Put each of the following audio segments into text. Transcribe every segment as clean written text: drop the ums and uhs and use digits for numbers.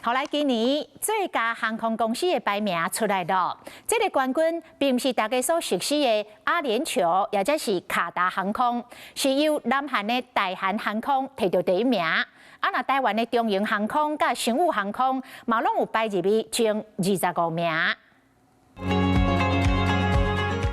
后来今年最佳航空公司的排名出来了，这个冠军并不是大家所熟悉的阿联酋，或者是卡达航空，是由南韩的大韩航空摕到第一名。那台湾的中营航空甲商务航空嘛，拢有排入去前25名。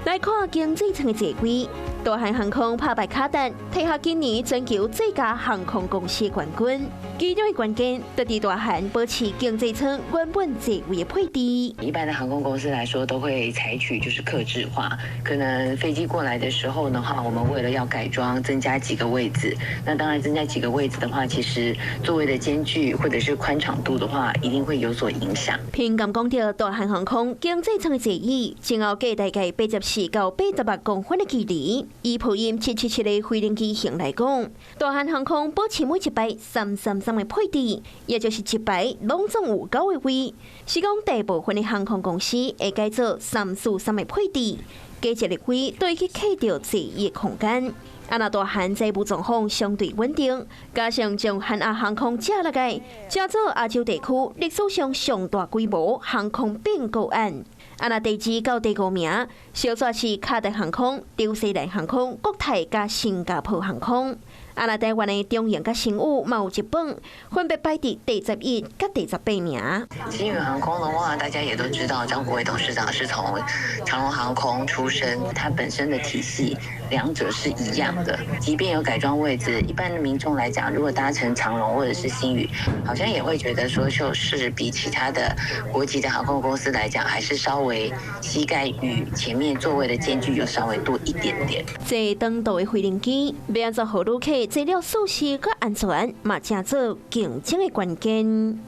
来看经济舱的座位，大韩航空拍败卡达，拿下今年全球最佳航空公司冠军。其中的关键，就伫大韩保持经济舱原本座位的配置。一般的航空公司来说，都会采取就是客制化，可能飞机过来的时候的话，我们为了要改装，增加几个位置。那当然增加几个位置的话，其实座位的间距或者是宽敞度的话，一定会有所影响。评鉴讲到大韩航空经济舱的座椅，前后计大概84到88公分的距离。以波音777的飞行机型来讲，大韩航空保持每一排333的配置，也就是一排拢总有9个位。是讲大部分的航空公司会改做343的配置，加一个位对去克掉座椅的空间。那大韩财务状况相对稳定，加上将韩亚航空借落来，加做亚洲地区历史上上大规模航空并购案。那第2到第5名，小则是卡达航空、纽西兰航空、国泰加新加坡航空。那台湾的中营甲商务嘛有一本，分别排伫第11甲第18名。星宇航空的话，大家也都知道，张国伟董事长是从长荣航空出身，它本身的体系两者是一样的。即便有改装位置，一般的民众来讲，如果搭乘长荣或者是星宇，好像也会觉得说，就是比其他的国际的航空公司来讲，还是稍微膝盖与前面座位的间距有稍微多一点点。这长途的飞行机，要安怎让旅客坐了舒适和安全，嘛正做竞争的关键。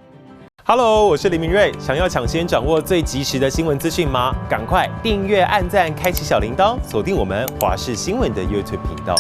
Hello， 我是林明瑞。想要抢先掌握最及时的新闻资讯吗？赶快订阅、按赞、开启小铃铛，锁定我们华视新闻的 YouTube 频道。